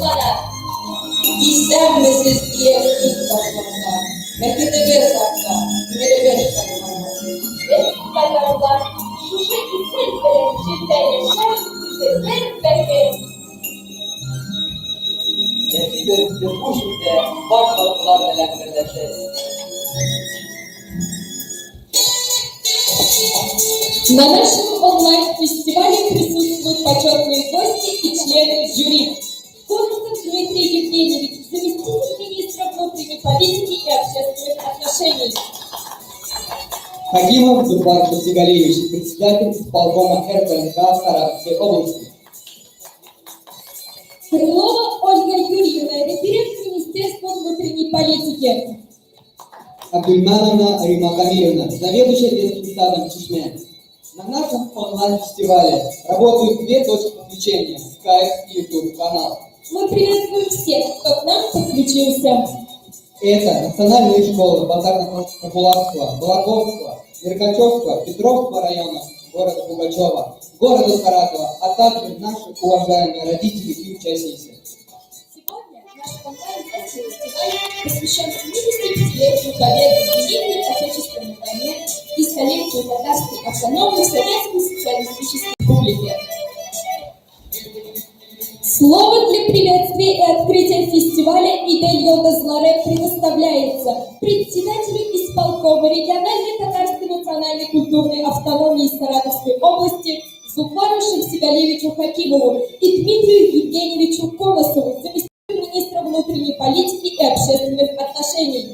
bana. İster misiniz diye ilk başlamda. Mekke'de bir sakla, böyle bir sakla. Ve bayanlar, şu şekilde içinde yaşam sizler bekleyin. Теперь слушайте, ваша главная передача. На нашем онлайн-фестивале присутствуют почетные гости и члены жюри. Консул Дмитрий Евгеньевич, заместитель министра внутренней политики и общественных отношений. Хакимов Зубар Басигалевич, председатель исполкома РБНК Саратовской области. Крылова Ольга Юрьевна, референт Министерства внутренней политики. Абдульмановна Рима Камилевна, заведующая детским садом Чечня. На нашем онлайн-фестивале работают две точки подключения – Skype и YouTube канал. Мы приветствуем всех, кто к нам подключился. Это национальные школы Базарно-Капуларского, Балаковского, Деркачевского, Петровского района города Пугачева, города Саратова, а также наши уважаемые родители и участницы. Сегодня наш онлайн-фестиваль посвящен 75-летию победы в Великой Отечественной войне и столетию татарской автономии Советской Социалистической Республики. Слово для приветствия и открытия фестиваля Идель Йолдазларе предоставляется председателю исполкома региональной татарской национальной культурной автономии Саратовской области Зуфару Шамсигалевичу Хакимову и Дмитрию Евгеньевичу Колосову, заместителю министра внутренней политики и общественных отношений.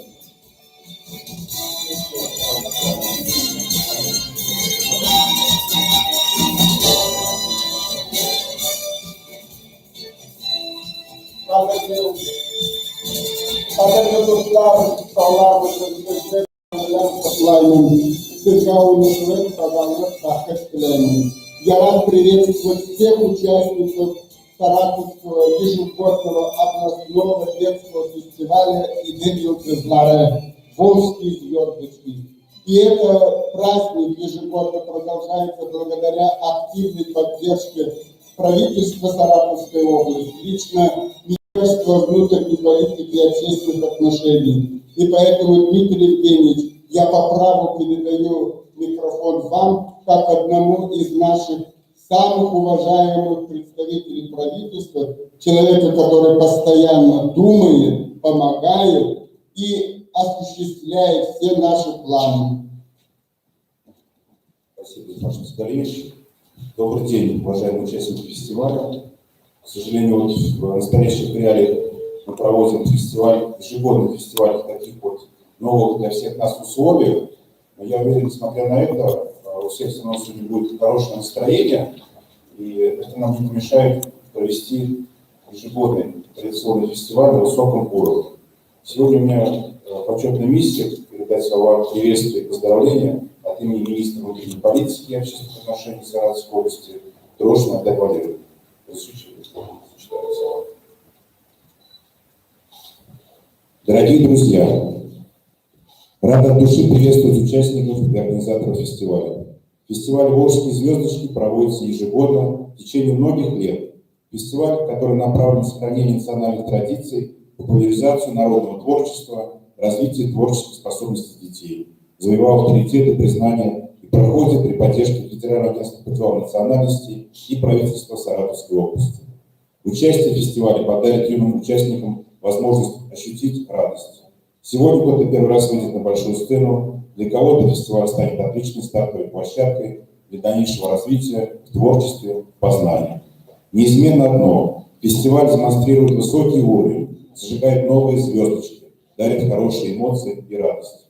Kaderli dostlar, sağlar mısınız? Kutlayın. Державную кazanmak tahkik dilerim. Я приветствую всех участников Саратовского ежегодного областного детского фестиваля «Идель Йолдазларе» «Волжские звездочки». И этот праздник ежегодно продолжается благодаря активной поддержке правительства Саратовской области, лично Министерства внутренней политики и общественных отношений. И поэтому, Дмитрий Евгеньевич, я по праву передаю микрофон вам, как одному из наших самых уважаемых представителей правительства, человека, который постоянно думает, помогает и осуществляет все наши планы. Спасибо, Паша Скалевич. Добрый день, уважаемые участники фестиваля. К сожалению, вот в настоящих реалиях мы проводим фестиваль, ежегодный фестиваль в таких вот новых для всех нас условиях. Но я уверен, несмотря на это, у всех все равно сегодня будет хорошее настроение, и это нам не помешает провести ежегодный традиционный фестиваль на высоком уровне. Сегодня у меня почетная миссия передать слова приветствия и поздравления от имени министра внутренней политики и общественных отношений Саратовской области Трошина Д. Валерьевны. Дорогие друзья, рад от души приветствовать участников и организаторов фестиваля. Фестиваль «Волжские звездочки» проводится ежегодно в течение многих лет. Фестиваль, который направлен на сохранение национальных традиций, популяризацию народного творчества, развитие творческих способностей детей, завоевал авторитет и признание и проходит при поддержке Федерального агентства по делам национальностей и правительства Саратовской области. Участие в фестивале подарит юным участникам возможность ощутить радость. Сегодня кто-то первый раз выйдет на большую сцену, для кого-то фестиваль станет отличной стартовой площадкой для дальнейшего развития в творчестве, в познании. Неизменно одно – фестиваль демонстрирует высокий уровень, зажигает новые звездочки, дарит хорошие эмоции и радость.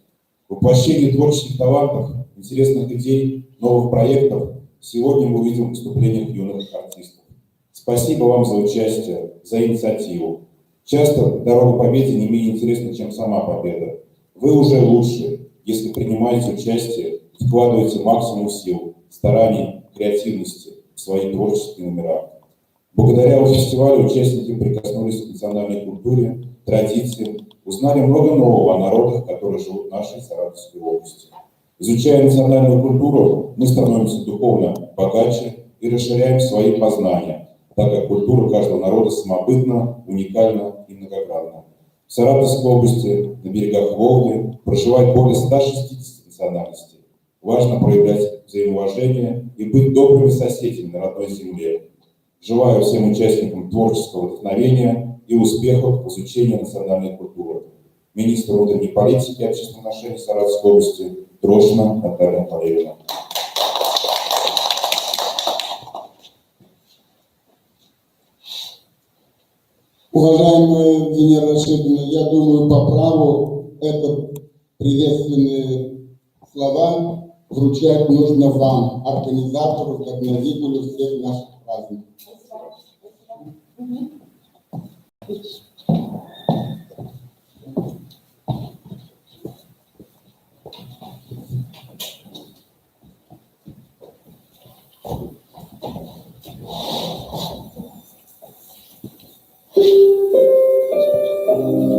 Воплощение творческих талантов, интересных идей, новых проектов сегодня мы увидим в выступлениях юных артистов. Спасибо вам за участие, за инициативу. Часто дорога к победе не менее интересна, чем сама победа. Вы уже лучше, если принимаете участие, вкладываете максимум сил, стараний, креативности в свои творческие номера. Благодаря фестивалю участники прикоснулись к национальной культуре, традициям, узнали много нового о народах, которые живут в нашей Саратовской области. Изучая национальную культуру, мы становимся духовно богаче и расширяем свои познания, так как культура каждого народа самобытна, уникальна и многогранна. В Саратовской области, на берегах Волги, проживает более 160 национальностей. Важно проявлять взаимоуважение и быть добрыми соседями на родной земле. Желаю всем участникам творческого вдохновения и успехов в изучении национальной культуры. Министр внутренней политики и общественных отношений Саратовской области Трошина Наталья Валерьевна. Уважаемая Венера Рашидовна, я думаю, по праву это приветственные слова вручать нужно вам, организатору, вдохновителю всех наших праздников.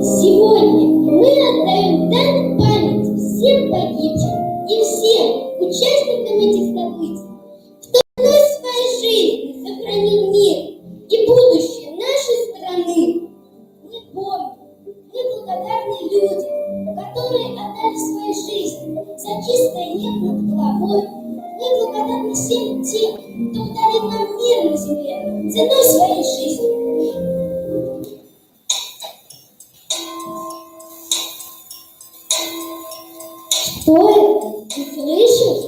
Сегодня мы отдаем дань памяти всем погибшим и всем участникам этих событий, кто ценой своей жизни сохранил мир и будущее нашей страны. Мы помним, мы благодарны людям, которые отдали свою жизнь за чистое небо над головой. Мы благодарны всем тем, кто подарил нам мир на земле ценой своей жизни. Что это? Ты слышишь?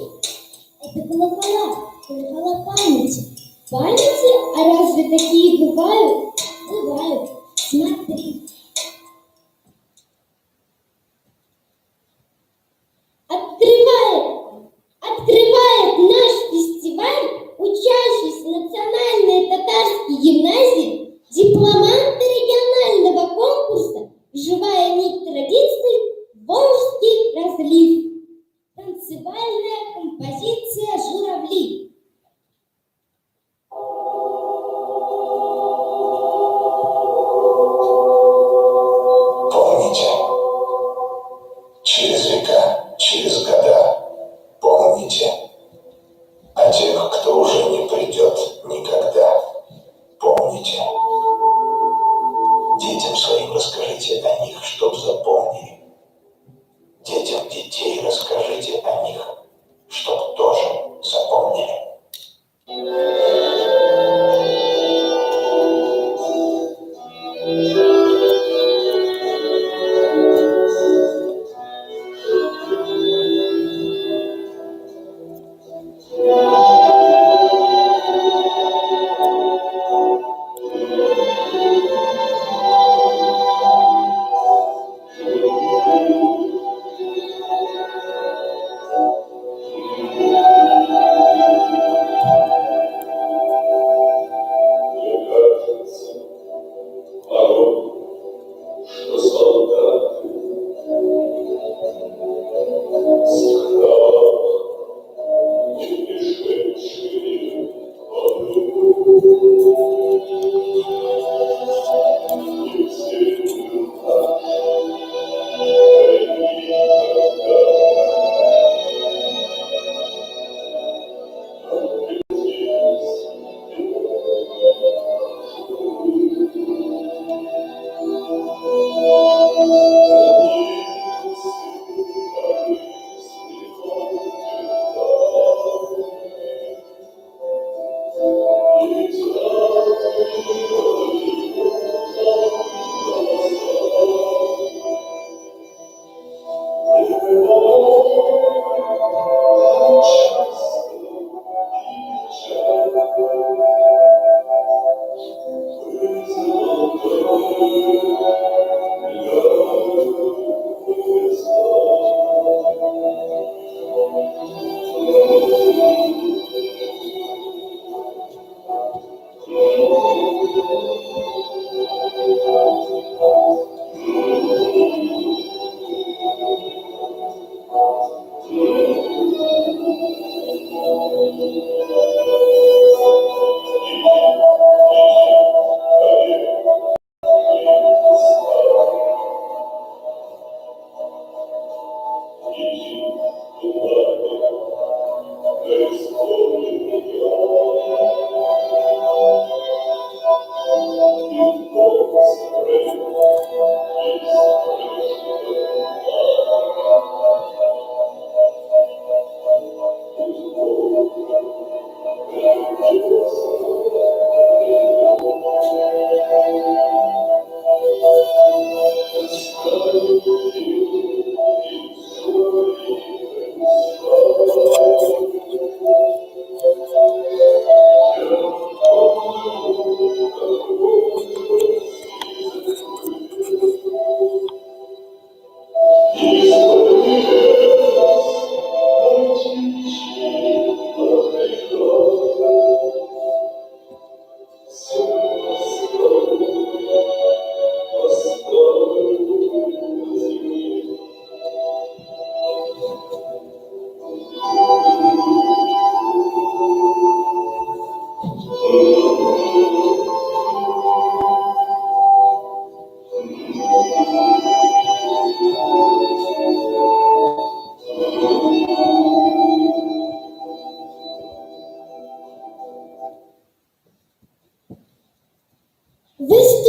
Это колокола памяти. Памяти? А разве такие бывают? Бывают. Смотри. Открывает наш фестиваль учащийся национальной татарской гимназии дипломанты регионального конкурса «Живая нить традиций. Волжский разлив». Танцевальная композиция «Журавли». Помните, через века, через года, помните о тех, кто уже не придет никогда. Помните. Детям своим расскажите о них, чтоб запомнили. Детям детей расскажите о них, чтоб тоже запомнили.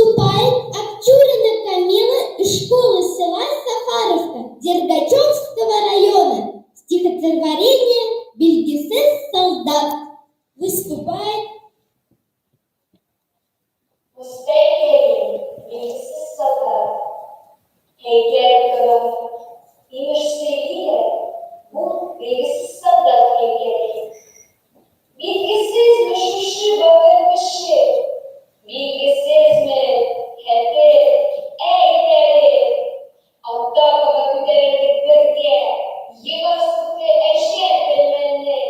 Выступает Акчурина Камила из школы села Сафаровка Дергачевского района. Стихотворение «Бельгисес солдат». Выступает Успехи, bilgisiz soldat, heykel kıran, imişsizliğe, bu bilgisiz soldat heykeli. Bilgisiz mi şuşu bakır kışı, bilgisiz mi hepi, eğleri, hatta kaba güderek gırdiye, yıvasıklı eşek bilmenli,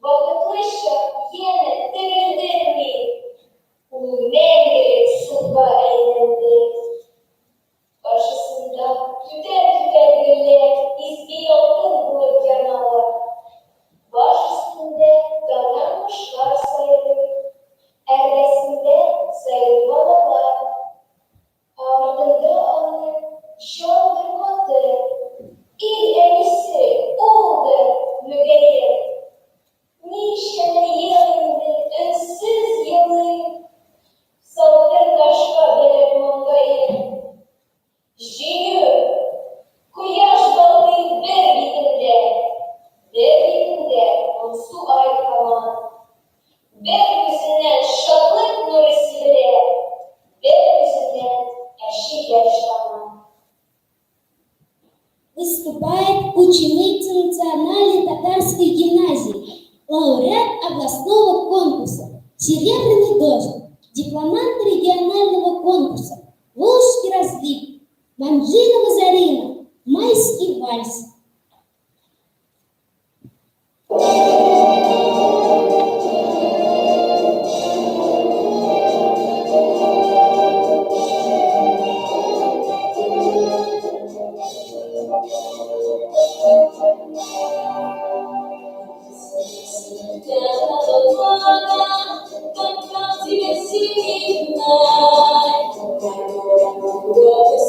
vakıtlışa yine dirildirmi. Neydi sılva eğlendi. Karşısında tüter güller, izbi yoktur bu canavar. Baş üstünde dadanmışlar sayılır, erdesinde sayılı balıklar. Ardında alır, şandırmadı, il elisi oldu mügeyir. Nişanı yılındı, ıssız yılı, saldır taşka belek mongayı. Жию, kuyaş balığı ver bitinde, on su ay kaman. Ver yüzünden şadlık nuru sivile, ver yüzünden eşi yaşlaman. Выступает ученица Национальной татарской гимназии, лауреат областного конкурса «Серебряный дождь», дипломант регионального конкурса «Волжский разлив», Манжинова Зарина, «Майский вальс».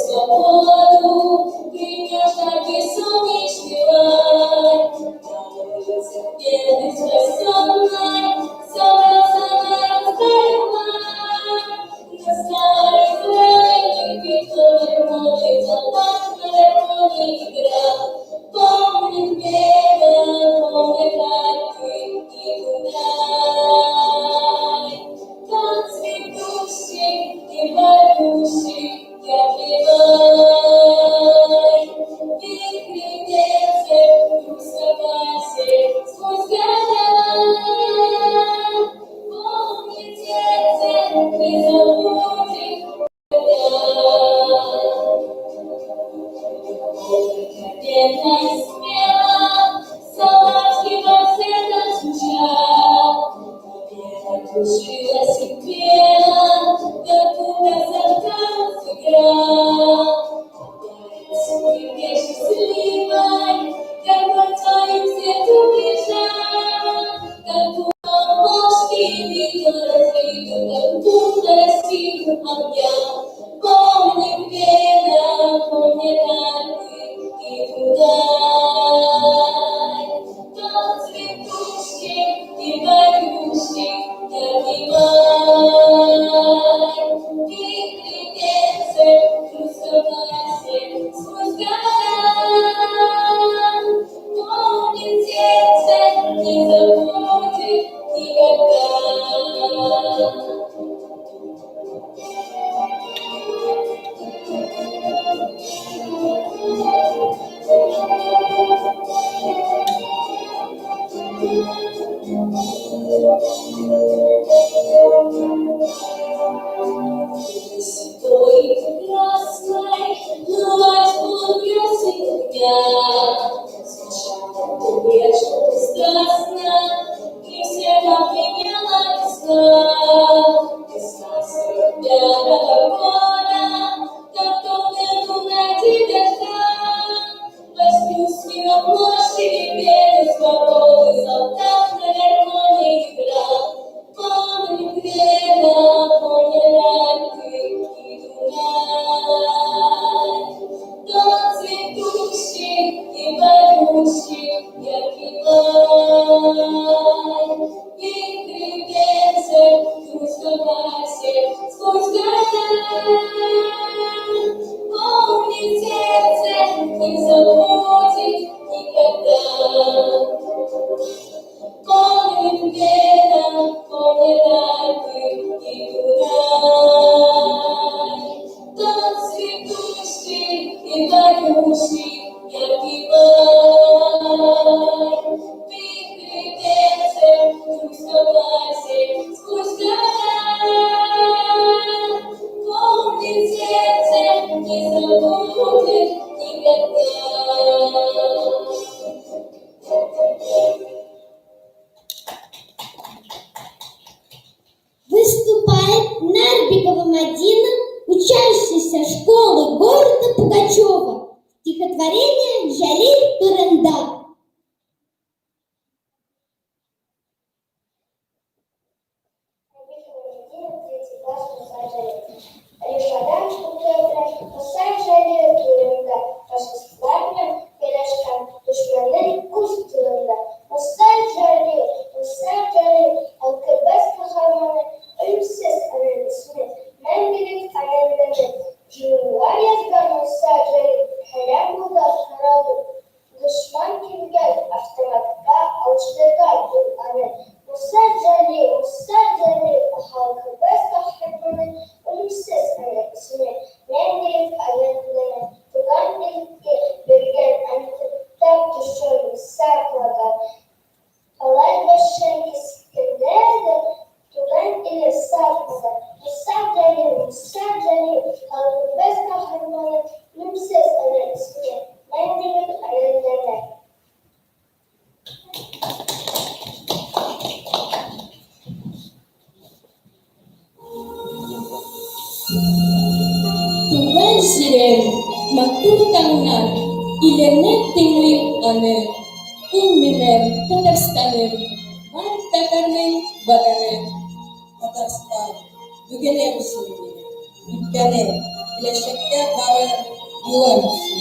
Свободу, принять, души яркий май. Прикрепится в согласе сквозь года. Помнит сердце, не забудет никогда. Выступает Нарбекова Мадина, учащаяся школы города Пугачева. Стихотворение «Жалиль Туренда». Düşman kim gel, avtomatika alıştırgan dur anı. Musa Cali, halkı bez kahramanı, ölümsüz anı ismi. Mendil ayaklarına, tugan ilki, bölgen anıtıktan düşür sakladan. Alay başın iskilerde, tugan ili sakladan. Musa Cali, halkı bez kahramanı, ölümsüz anı ismi. Mendil ayaklarına. Tuhan siren, maturutang na, ilernet tingwing ane, uminem, Tatarstanem, Vartakanem, Varanem, Татарстан, Dügenem Sürü'nü, Ülkenem, Bileşikler Dağın Yılanısı,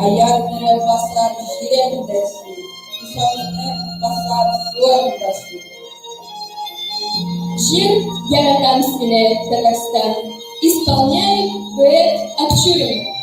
Ayakları basar Jirendesi, Kuşanını basar Suandası. Жир Яратам Сине, Татарстан, исполняет дуэт Акчурин.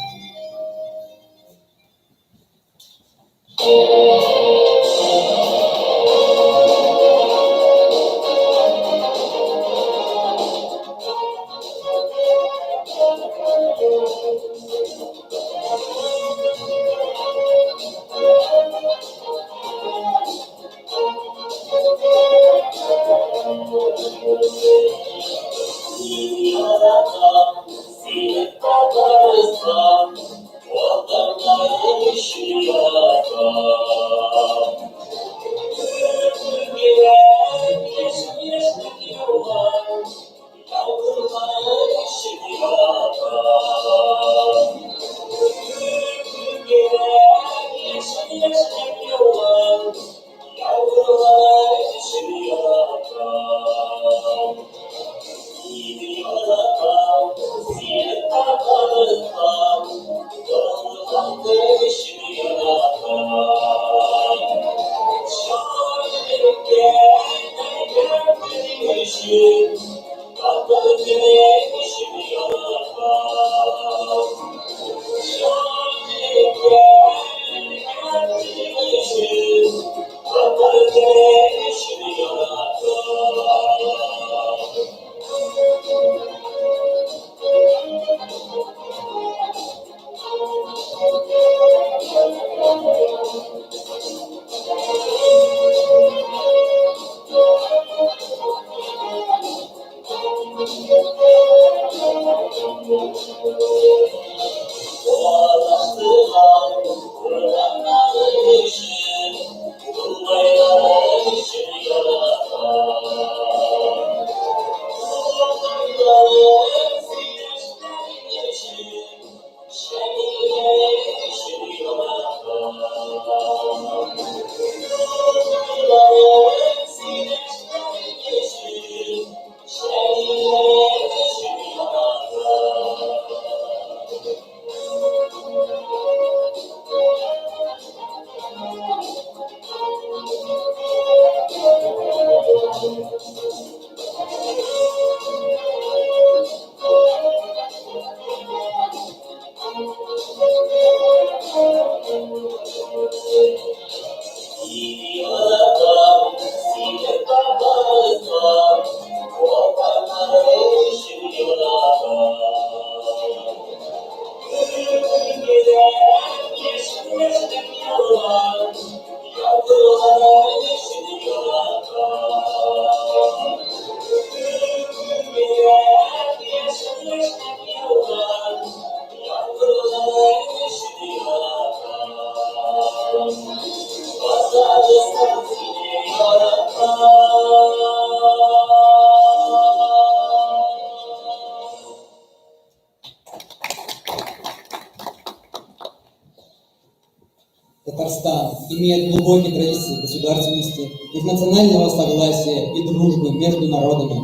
Татарстан имеет глубокие традиции государственности, национального согласия и дружбы между народами.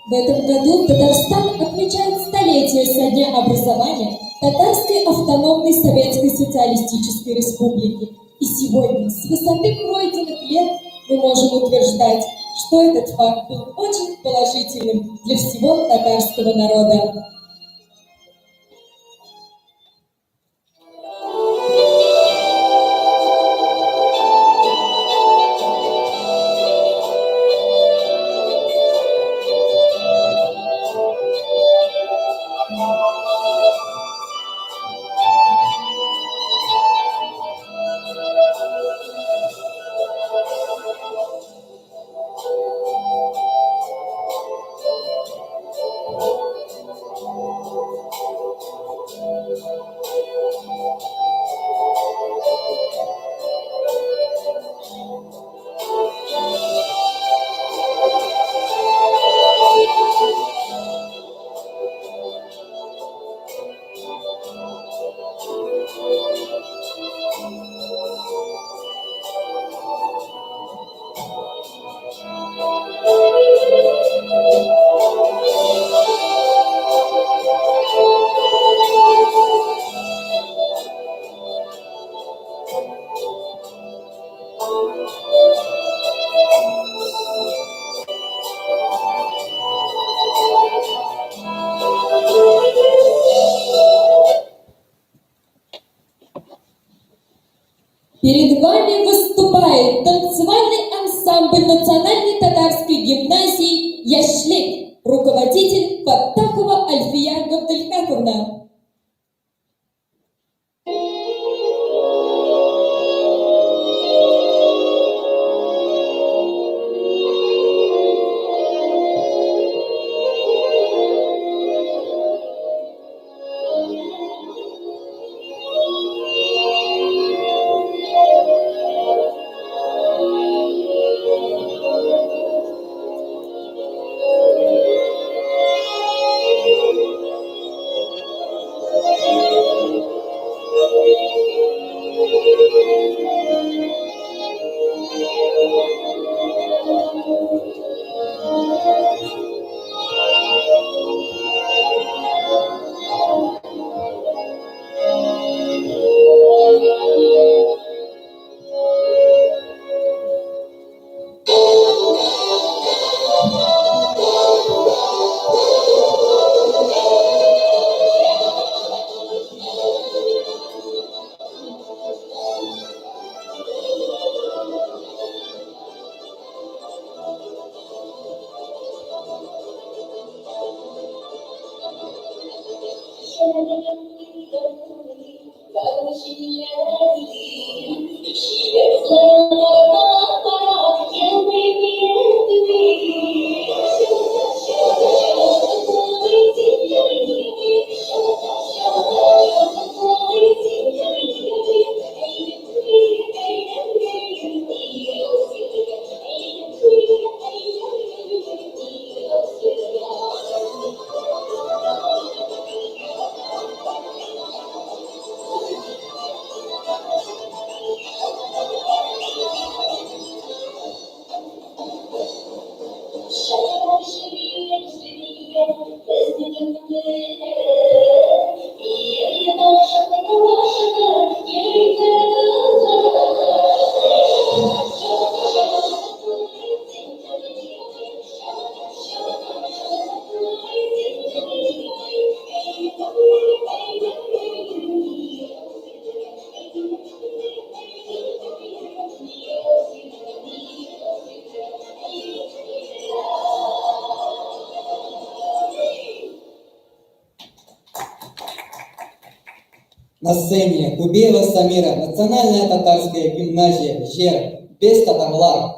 В этом году Татарстан отмечает столетие со дня образования Татарской автономной Советской Социалистической Республики. И сегодня, с высоты пройденных лет, мы можем утверждать, что этот факт был очень положительным для всего татарского народа. Перед вами выступает танцевальный ансамбль Национальной татарской гимназии «Яшлик», руководитель Фаттахова Альфия Габдалькаковна. На сцене Кубеева Самира, национальная татарская гимназия «Жер», без татарлар.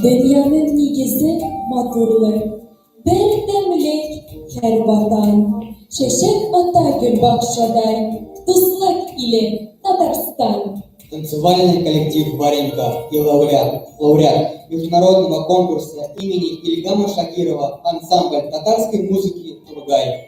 Dünyanın nigezi maturluk, berdemlik her vatan, çeşit ata gül bakşaday, туслык ile Татарстан. Танцевальный коллектив «Варенька» и лауреат международного конкурса имени Ильгама Шакирова ансамбль татарской музыки «Тургай».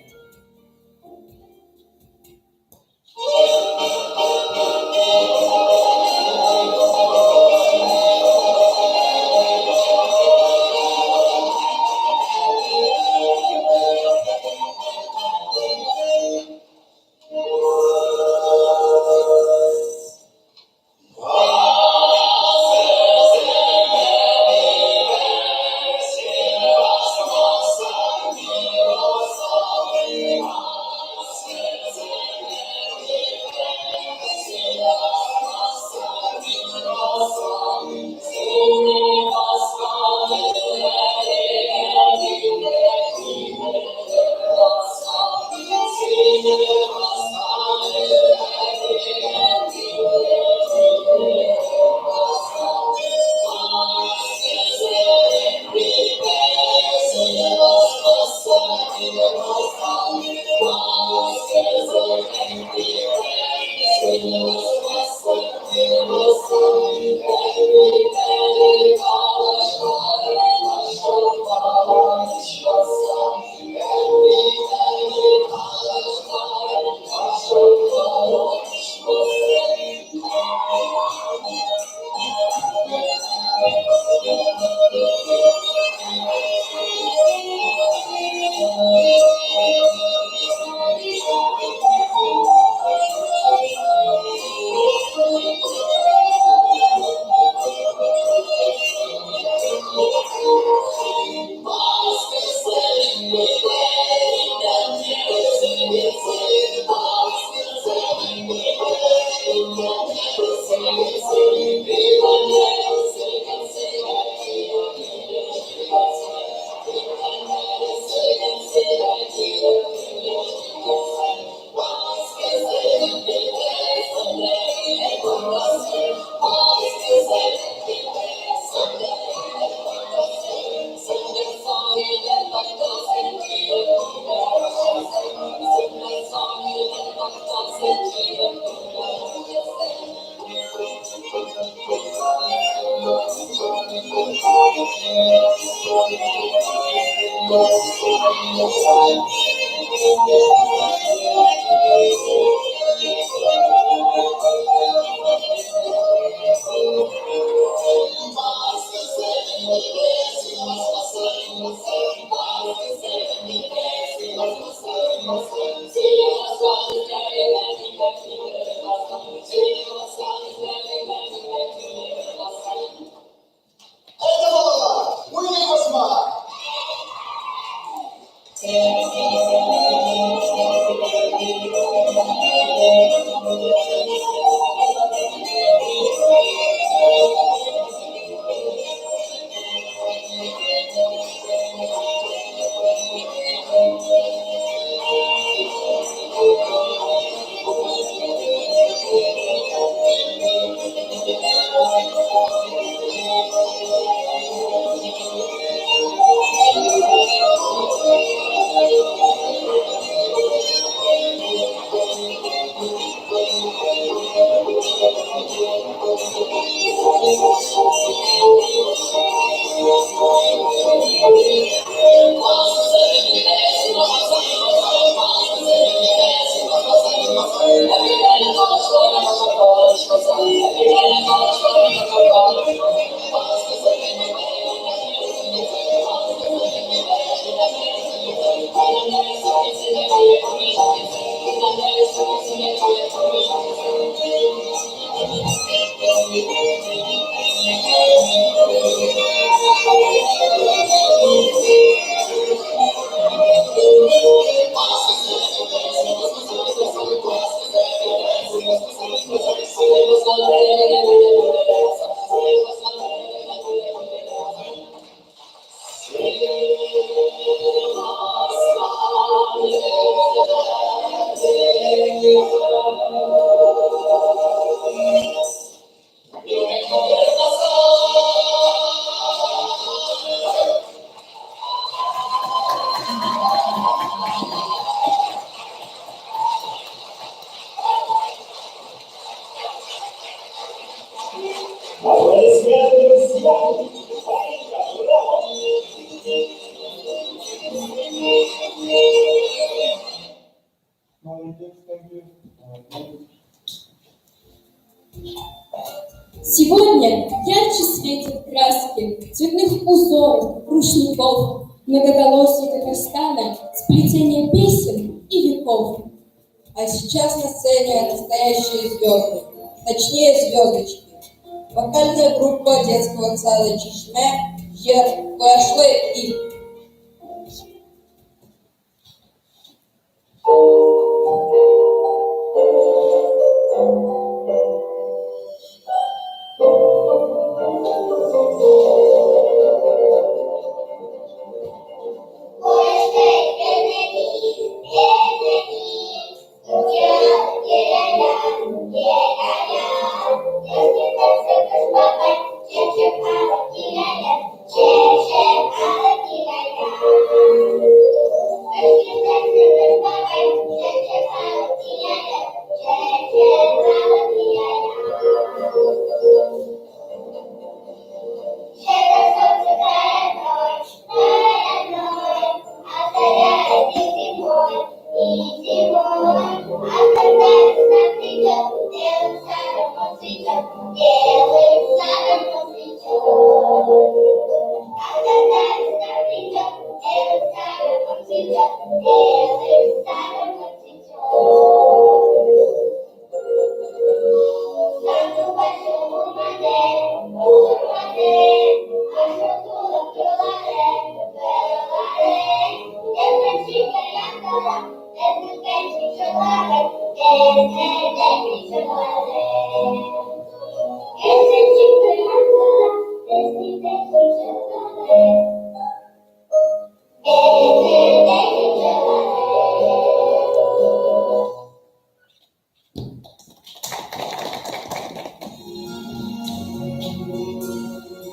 Сегодня ярче светят краски цветных узоров, рушников, многоголосие Татарстана, сплетение песен и веков. А сейчас на сцене настоящие звезды, точнее звездочки. Вокальная группа детского сада Чишме «Вышли и».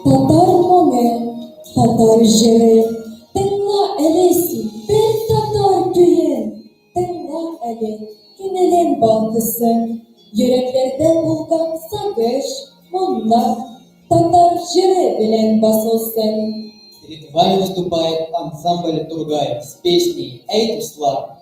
Татар моңы, татар жыры, тыңла әлесі, бір татар күйін. Тыңла әлі, күнелен балтысы, йөрәкләрдә булган сагыш, моңнар, татар жыры белән басылсын. Перед вами выступает ансамбль «Тургай» с песней «Эй, ты слава».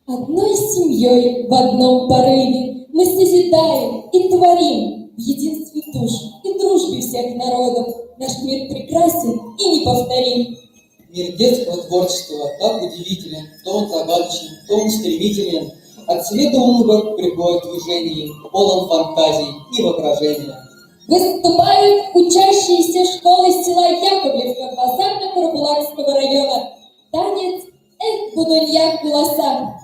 Одной семьей в одном порыве мы созидаем и творим в единстве душ и дружбе всех народов. Наш мир прекрасен и неповторим. Мир детского творчества так удивителен, то он загадочен, то он стремителен. От света умного приходит движение, полон фантазий и воображения. Выступают учащиеся школы села Яковлевка Базарно-Карабулакского района. Танец «Эх, Будунья Куласа».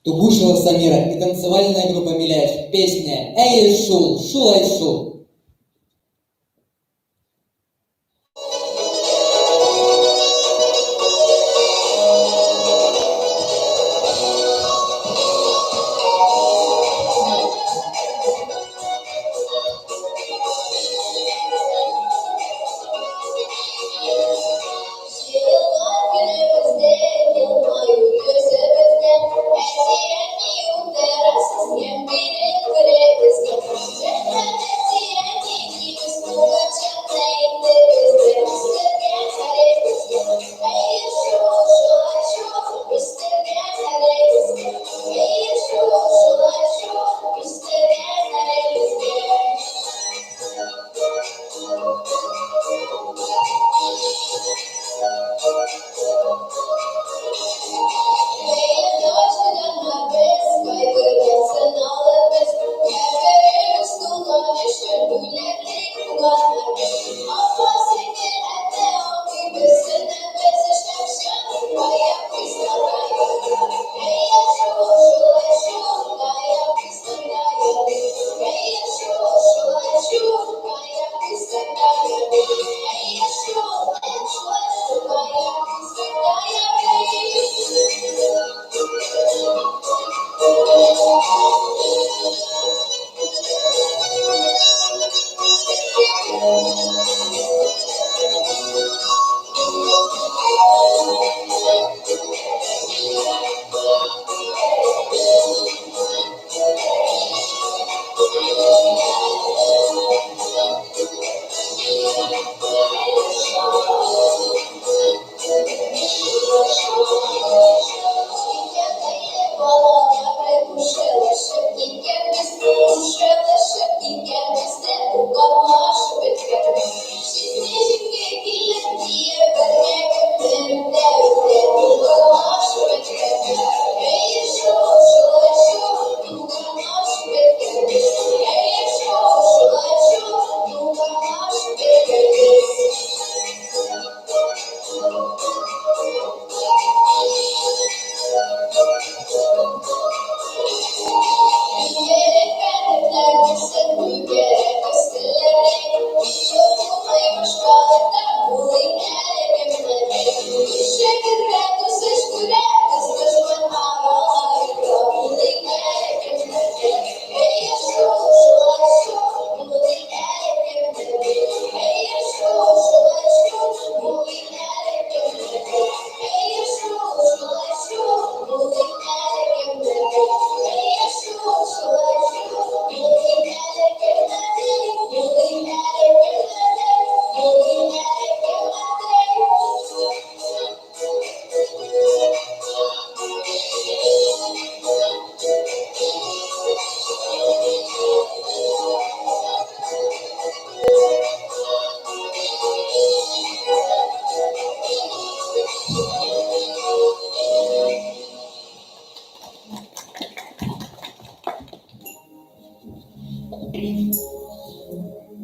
Тугушева Самира и танцевальная группа Миляш. Песня «Эй, Шул, Шулай, Шул».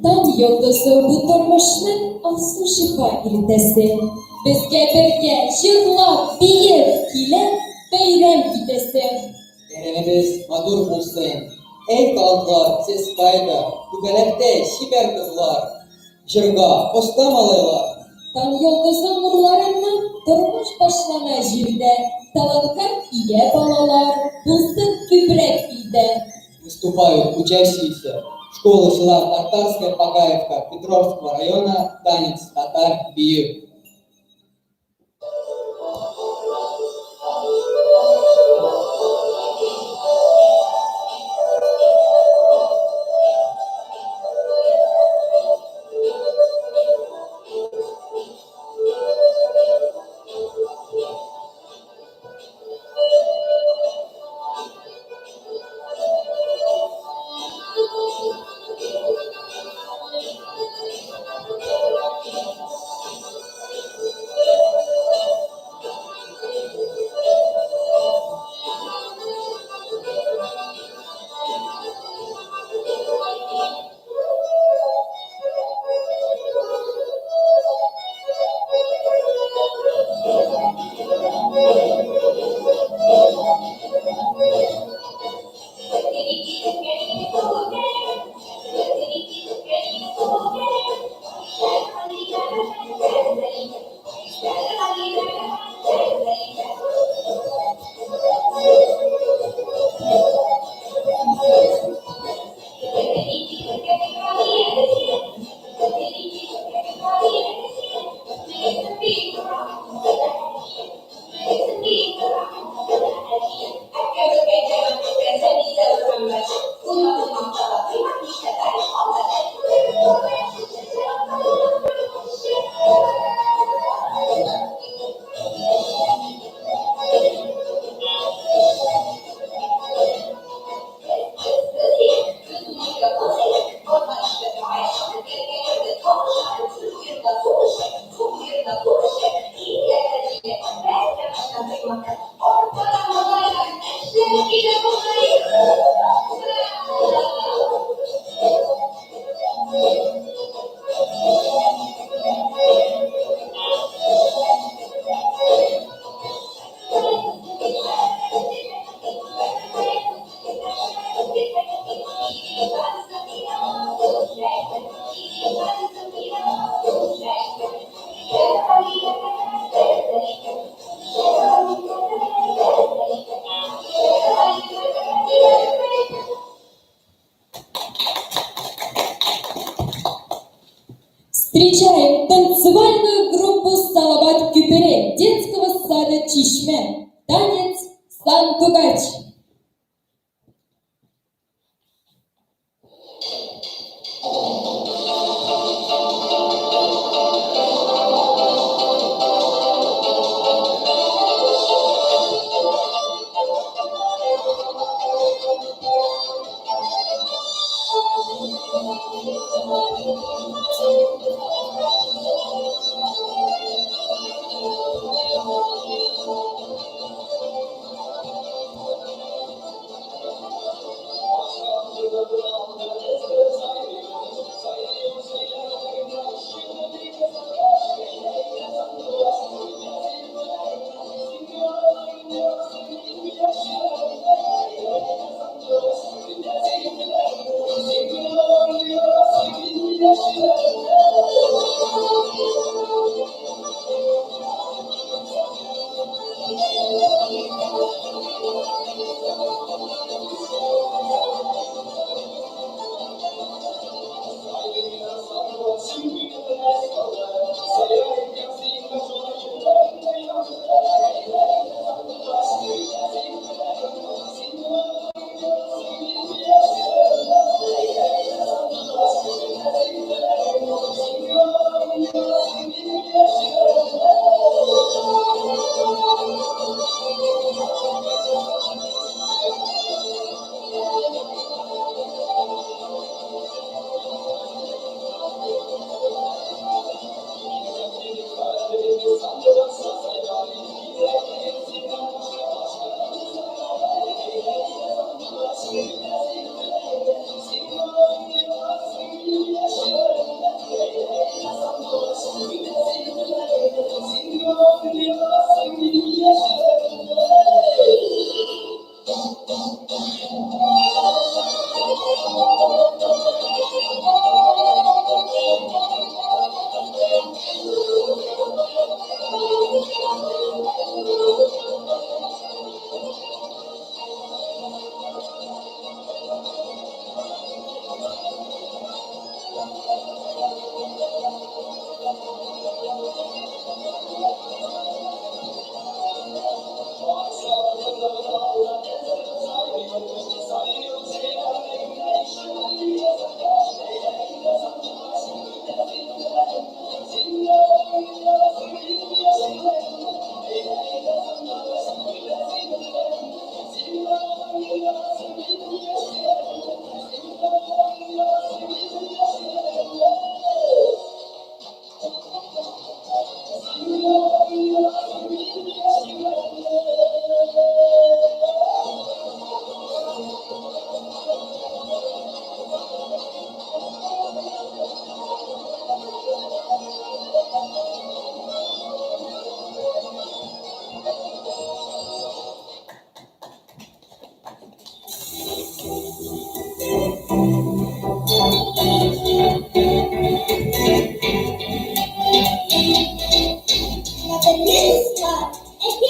Таң йолдызы bu тормышның алсу шифа иртәсе. Безгә бергә җырлап, биеп килеп, бәйрәм итәсе. Бәйрәмебез матур булсын. Эй талантлар, сез кайда? Күбәләктә чибәр кызлар. Җырга оста малайлар. Таң йолдызы нурларыннан тормыш башлана җирдә. Талантка ия балалар, булсын күбрәк илдә. Выступают учащиеся Школа села Татарская Багаевка Петровского района, танец татар Биев. Встречаем танцевальную группу Салават Кюпере детского сада Чишме. Танец Сантугач. Naturalista, é que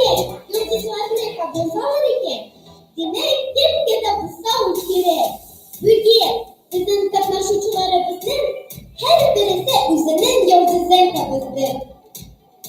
não se faz a cabeça que Dinheiro que dá para o querer. Porque dizendo que nós учим her birisi üzerine yıldızlar kapatır.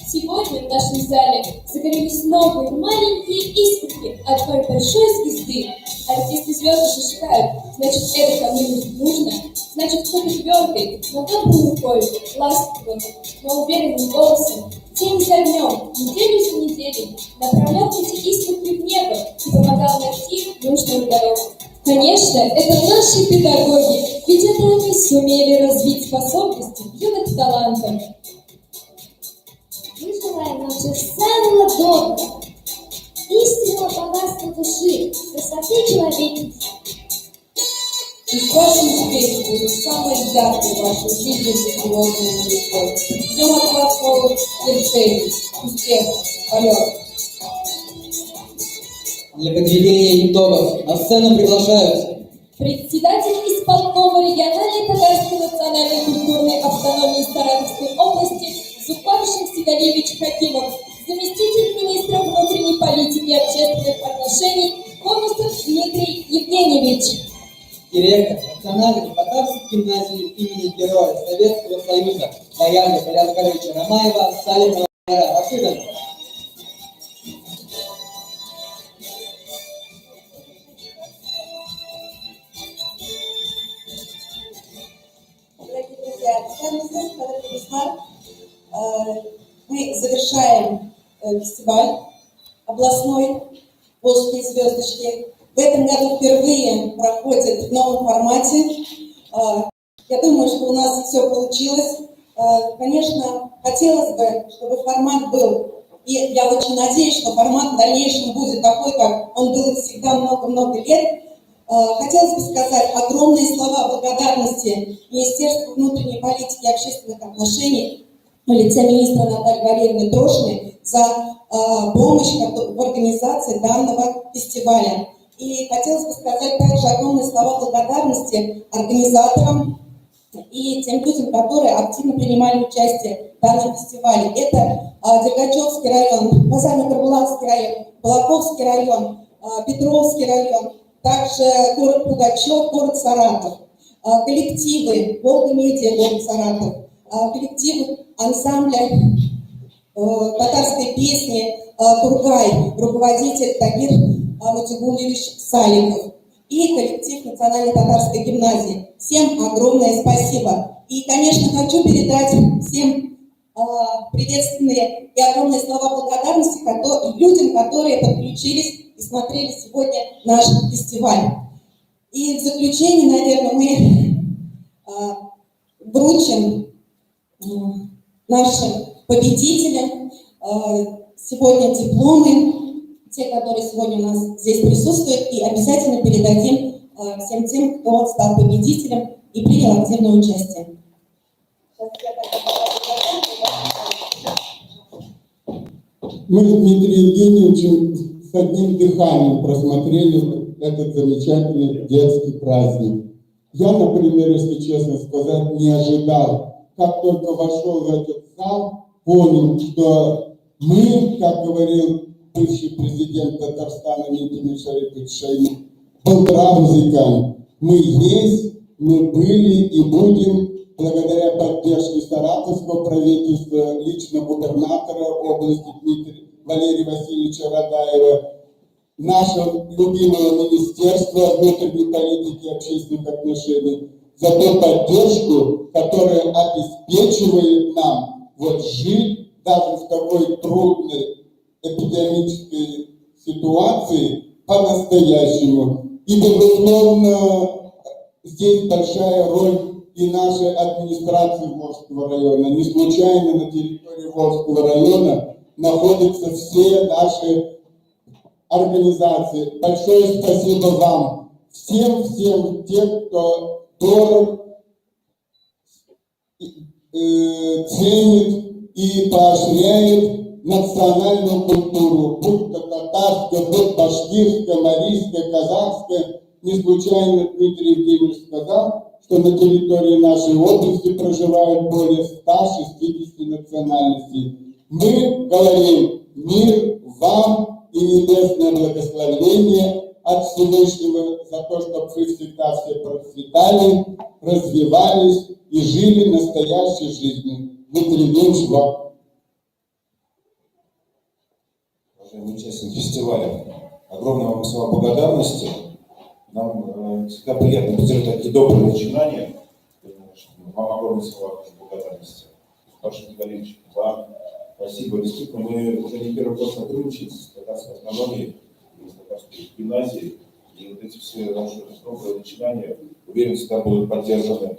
Сегодня в нашем зале загорелись новые маленькие искорки от той большой звезды. Артисты звезды считают, значит, это кому-нибудь нужно, значит, кто-то твердый, но доброй рукой, ласковым, но уверенным голосом, день за днем, неделю за неделей, направлял эти искорки в небо и помогал найти нужную дорогу. Конечно, это наши педагоги, ведь это они сумели развить способности юных талантов. Мы желаем нам всего самого доброго, истинного богатства души, красоты человечества. И с вашей теперь будут самые яркие в вашей жизни сегодня любовь. Ждем от вас новых терпений, успехов, полетов. Для подведения итогов на сцену приглашаются Председатель исполкома региональной Татарской национальной культурной автономии Саратовской области Зубаршин Сигалевич Хакимов, заместитель министра внутренней политики и общественных отношений Конусов Дмитрий Евгеньевич, директор Национальной татарской гимназии имени Героя Советского Союза Даяна Калязгаровича Ромаева Салимова Рашидовна. Дорогие друзья, самый дорогой весна, мы завершаем фестиваль областной «Волжские звездочки». В этом году впервые проходит в новом формате. Я думаю, что у нас все получилось. Конечно, хотелось бы, чтобы формат был, и я очень надеюсь, что формат в дальнейшем будет такой, как он был всегда много-много лет. Хотелось бы сказать огромные слова благодарности Министерству внутренней политики и общественных отношений в лице министра Натальи Валерьевны Трошиной за помощь в организации данного фестиваля. И хотелось бы сказать также огромные слова благодарности организаторам и тем людям, которые активно принимали участие в данном фестивале. Это Дергачевский район, Базарно-Карбулакский район, Балаковский район, Петровский район, также город Пугачев, город Саратов, коллективы Волга-Медиа, город Саратов, коллективы ансамбля татарской песни «Тургай», руководитель Тагир Мутигулевич Саликов и коллектив Национальной татарской гимназии. Всем огромное спасибо. И, конечно, хочу передать всем приветственные и огромные слова благодарности людям, которые подключились и смотрели сегодня наш фестиваль. И в заключение, наверное, мы вручим нашим победителям сегодня дипломы, те, которые сегодня у нас здесь присутствуют, и обязательно передадим всем тем, кто стал победителем и принял активное участие. Мы с Дмитрием Евгеньевичем с одним дыханием просмотрели этот замечательный детский праздник. Я, например, если честно сказать, не ожидал. Как только вошел в этот зал, понял, что мы, как говорил бывший президент Татарстана Никита Шарипович Шаймов, полтора музыкант. Мы есть, мы были и будем, благодаря поддержке саратовского правительства, лично губернатора области Валерия Васильевича Радаева, нашего любимого Министерства внутренней политики и общественных отношений, за ту поддержку, которая обеспечивает нам жить даже в такой трудной эпидемической ситуации по-настоящему. И, безусловно, здесь большая роль и нашей администрации Волжского района. Не случайно на территории Волжского района находятся все наши организации. Большое спасибо вам, всем тем, кто дорог, ценит и поощряет национальную культуру, будь то татарская, будь башкирская, марийская, казахская. Не случайно Дмитрий Евгеньевич сказал, что на территории нашей области проживают более 160 национальностей. Мы говорим мир вам и небесное благословение от Всевышнего за то, чтобы вы всегда все процветали, развивались и жили настоящей жизнью. Дмитрий Евгеньевич, вам. Уважаемые участники фестиваля, огромное вам слова благодарности. Нам всегда приятно поддерживать такие добрые начинания. Вам огромное слова благодарности. Паша Николаевич, вам спасибо. Действительно, мы уже не первый год сотрудничаем с татарской автономией, с татарской гимназией. И эти все наши добрые начинания, уверен, всегда будут поддержаны.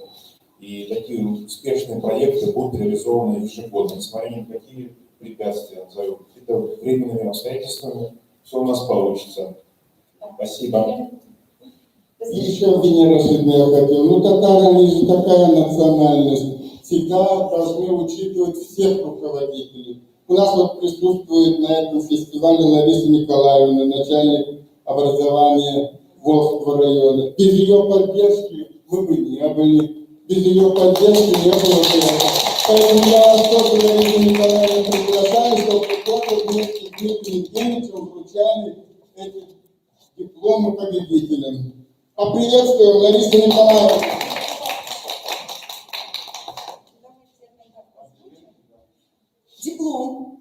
И такие успешные проекты будут реализованы ежегодно, несмотря ни на какие препятствия, назовем какими-то временными обстоятельствами, все у нас получится. Спасибо. Еще, Венера Рашидовна, я хотел. Татары, они же такая национальность. Всегда должны учитывать всех руководителей. У нас присутствует на этом фестивале Лариса Николаевна, начальник образования Волжского района. Без ее поддержки мы бы не были. Без ее поддержки не было бы. Поэтому я особенно Ларису Николаевну приглашаю, чтобы тоже вместе с Дмитрием Евгеньевичем вручали эти дипломы победителям. Поприветствуем Ларису Николаевну. Диплом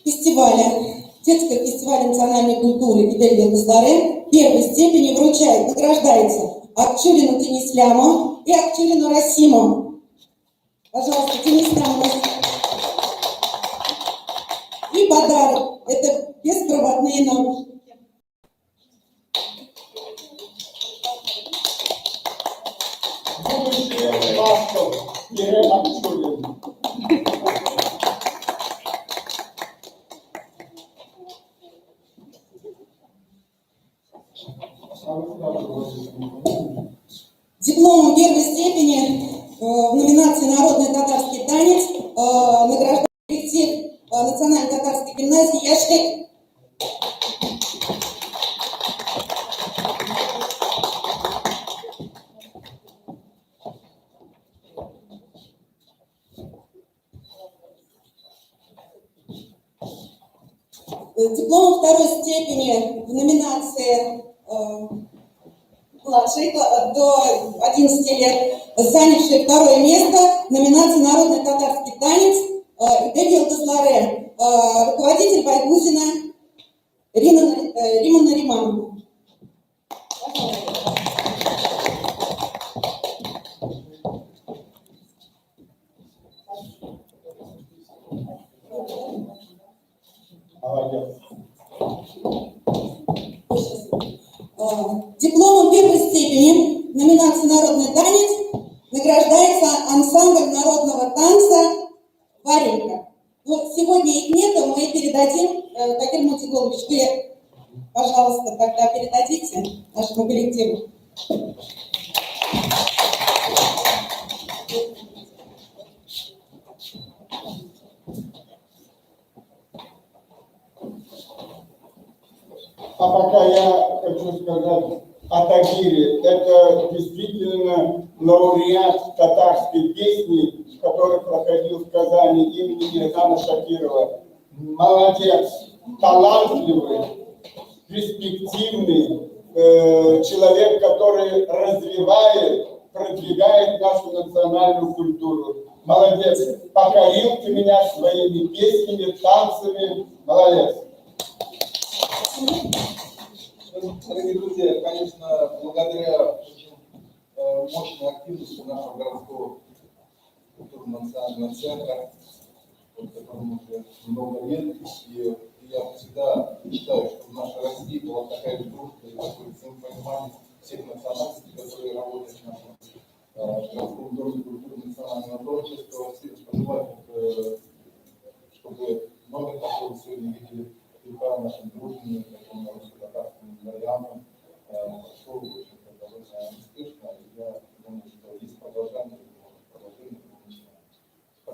фестиваля, детского фестиваля национальной культуры «Идель Йылдызлары» первой степени награждается Акчулину Тенисляму и Акчулину Расиму. Пожалуйста, Тенисляму. И подарок. Это беспроводные наушники. Дипломом первой степени в номинации «Народный татарский танец» награждает коллектив Национальной татарской гимназии «Яшек». Дипломом второй степени в номинации младший до 11 лет, занявший второе место в номинации «Народный татарский танец» Идель Йылдызлары, руководитель Байгузина Рима Наримановна. Дипломом первой степени в номинации «Народный танец» награждается ансамбль народного танца «Варенька». Сегодня их нету, мы передадим. Тагир Мутиголович, вы, пожалуйста, тогда передадите нашему коллективу. А пока я хочу сказать о Тагире. Это действительно лауреат татарской песни, который проходил в Казани имени Мирзана Шакирова. Молодец, талантливый, перспективный, человек, который развивает, продвигает нашу национальную культуру. Молодец. Покорил ты меня своими песнями, танцами. Молодец. Дорогие друзья, конечно, благодаря очень мощной активности нашего городского культурно-национального центра, которому уже много лет, и я всегда считаю, что в нашей России была такая дружба и такое взаимопонимание всех национальностей, которые работают в нашем городском доме культурно-национального творчества. Пожелаю, чтобы много такого сегодня видели только нашим дружным, таким русско-татарским вариантом. Прошло очень довольно успешно, и я думаю, что есть продолжение.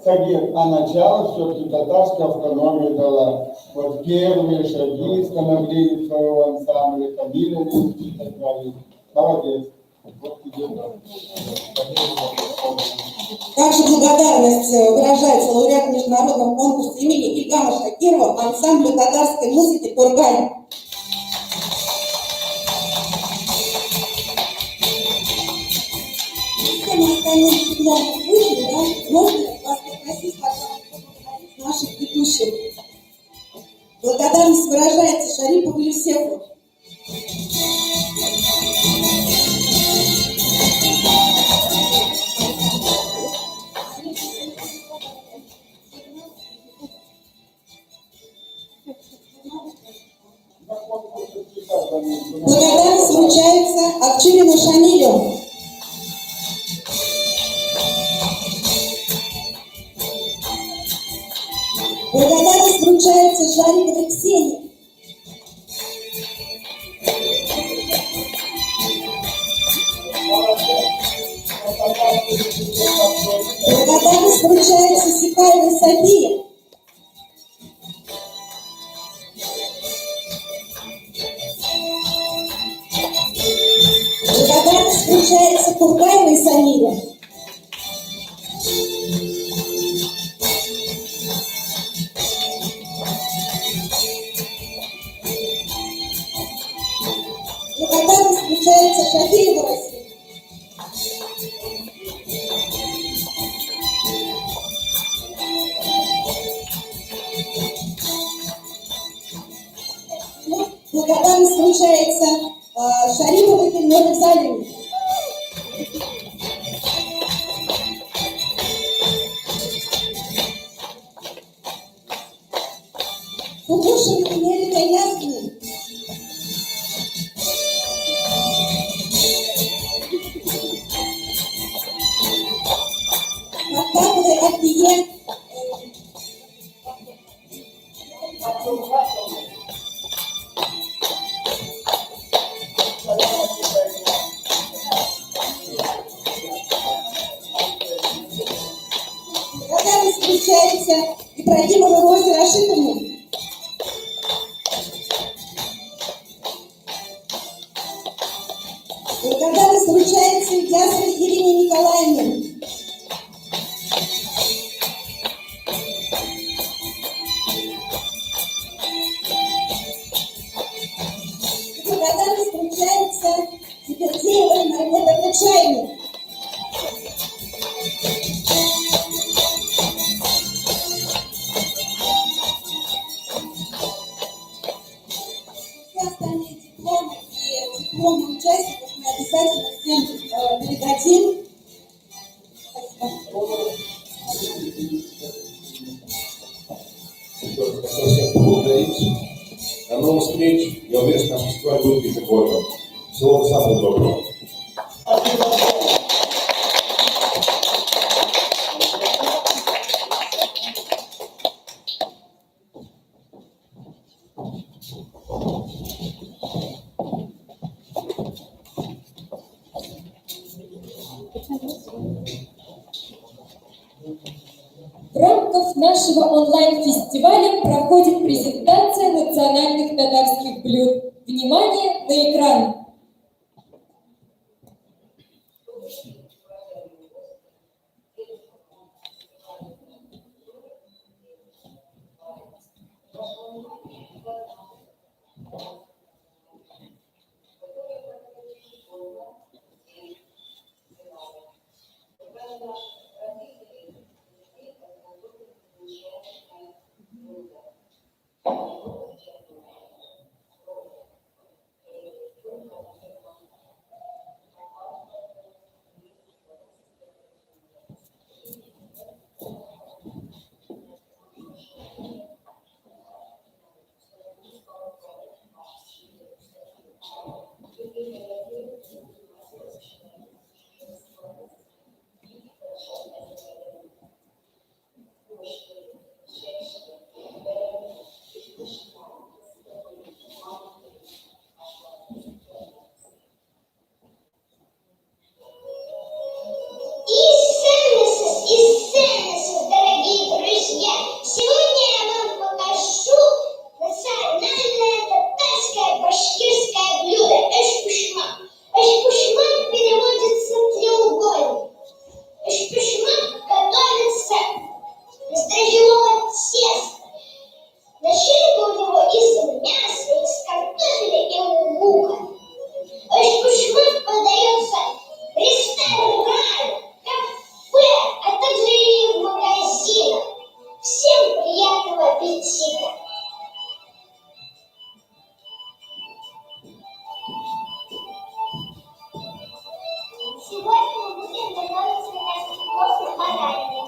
Сагир, а начало все-таки татарская автономия дала. Вот первые шаги становления своего ансамбля, Камилович и так далее. Молодец. Вот тебе. Также благодарность выражается лауреат международного конкурса имени Ильгама Шакирова ансамблю татарской музыки «Тургай». Всем остальным дипломам вышли, да? Можно вас попросить, пожалуйста, поблагодарить наших ведущих. Благодарность выражается Шарипову Юсефу. Благодарность вручается Акчурину Шамилю. Благодарность вручается Жариковой Ксении. Благодарность вручается Сикаевой Софии. Благодарность вручается Кургаевой Самире. Благодарность вручается Шафиеву России. Благодарность вручается Шариповой Ильнуре Залине. Кукушевой Нелли Ясмине. Махтабовой Абдие. Благодарность вручается Ибрагимовой Розе Рашидовне. Благодарность вручается Ясной Ирине Николаевне. Благодарность вручается Зипердеевой Марье Докучайне. Все остальные дипломы и дипломы участников мы обязательно всем передадим. Хотел всех поблагодарить. До новых встреч. Я уверен, что наш фестиваль будет ежегодным. Всего самого доброго. В рамках нашего онлайн-фестиваля проходит презентация национальных татарских блюд. Внимание на экран! Дорогие друзья, сегодня я вам покажу национальное татарское башкирское блюдо эш-пушмак. Эш-пушмак переводится треугольник. Эш-пушмак готовится из дрожжевого теста. Начинка у него из мяса, из картофеля и лука. Эш-пушмак подается в ресторанах, кафе, а также и в магазинах. Всем приятного аппетита! Сегодня мы будем готовить мясо с бараниной.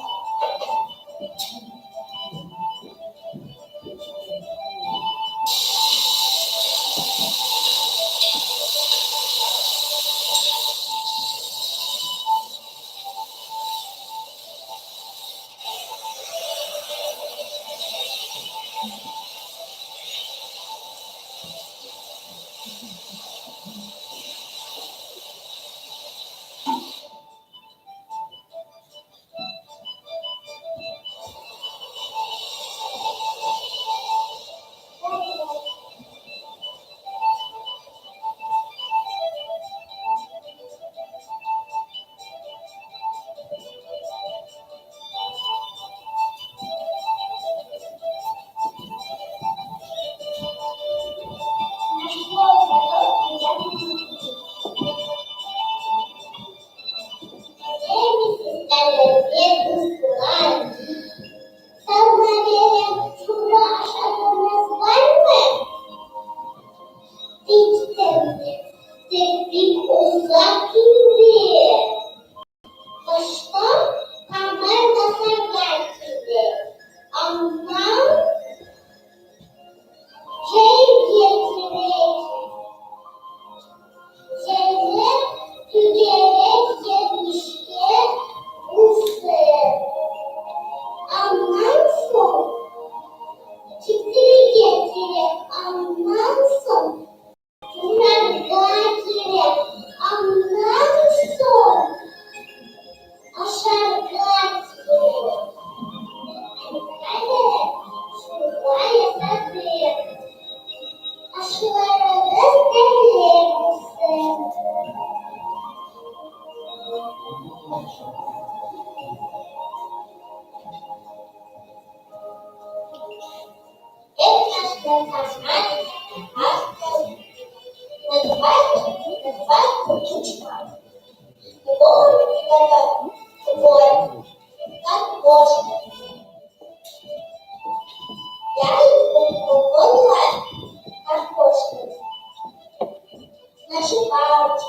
Наши бабушки,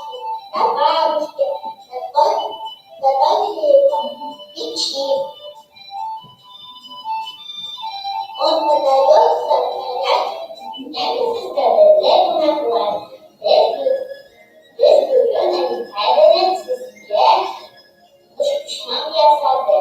прабабушки готовили печи. Он подается горячим наклад. Без каленец, без пешмак я сады.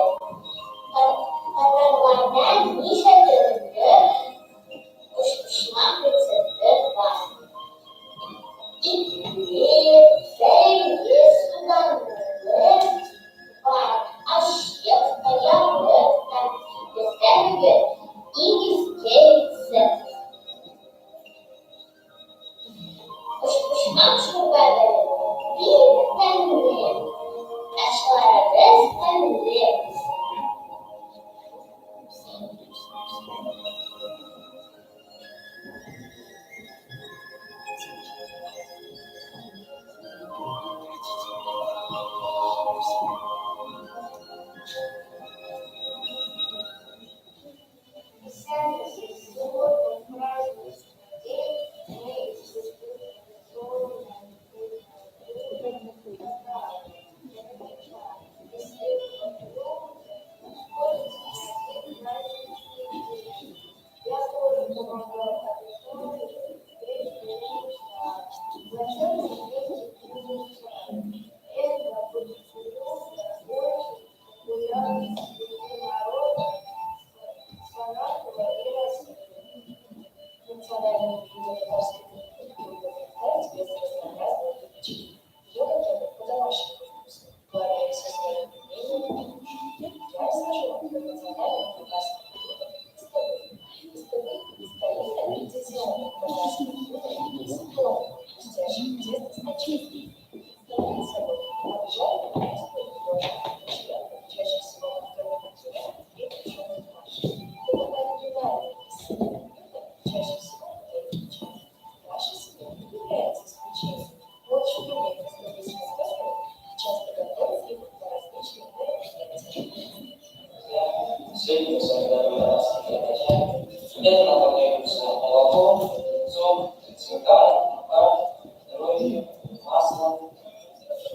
Сегодня мы с вами готовим растения вначале. Это наполняется молоком, сок, сметана, макар, дрожжи, масло,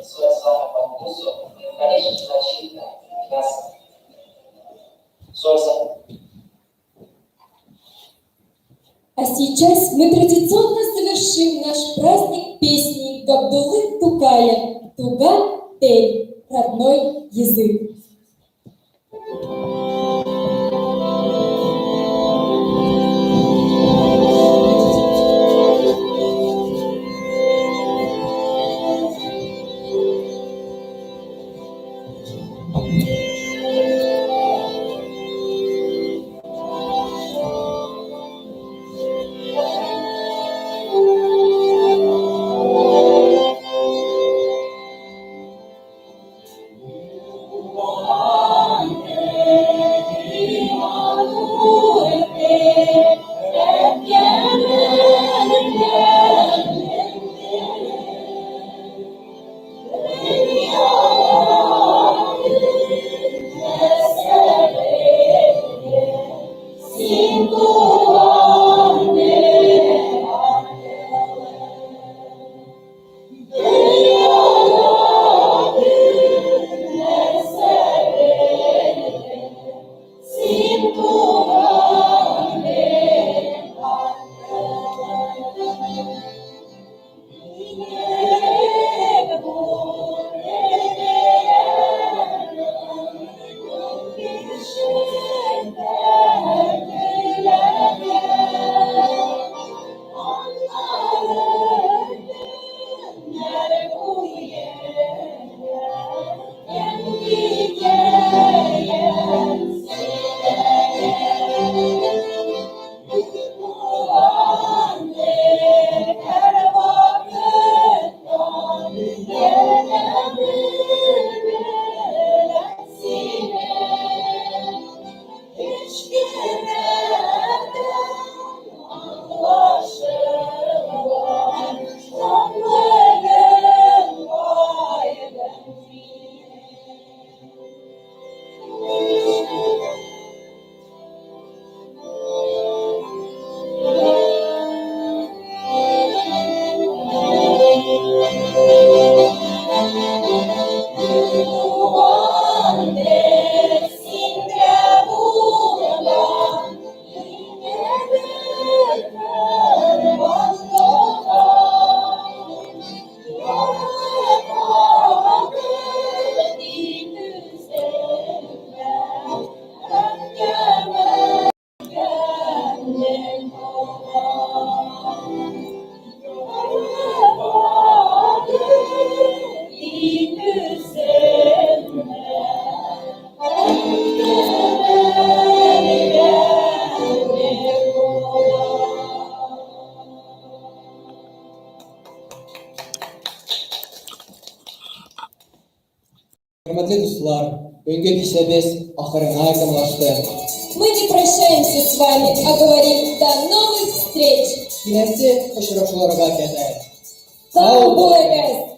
соя сахар по вкусу, и, конечно же, начинка, мясо. Соя сахар. А сейчас мы традиционно завершим наш праздник песней Габдуллы Тукая «Туган-Тель» – родной язык. Hörmətli dostlar, bugünkü kisəmiz axırına yaxınlaşdı. Мы не прощаемся с вами, а говорим до новых встреч. Kilənsi uçuruşlara qədər. Sağ ol, Buegas!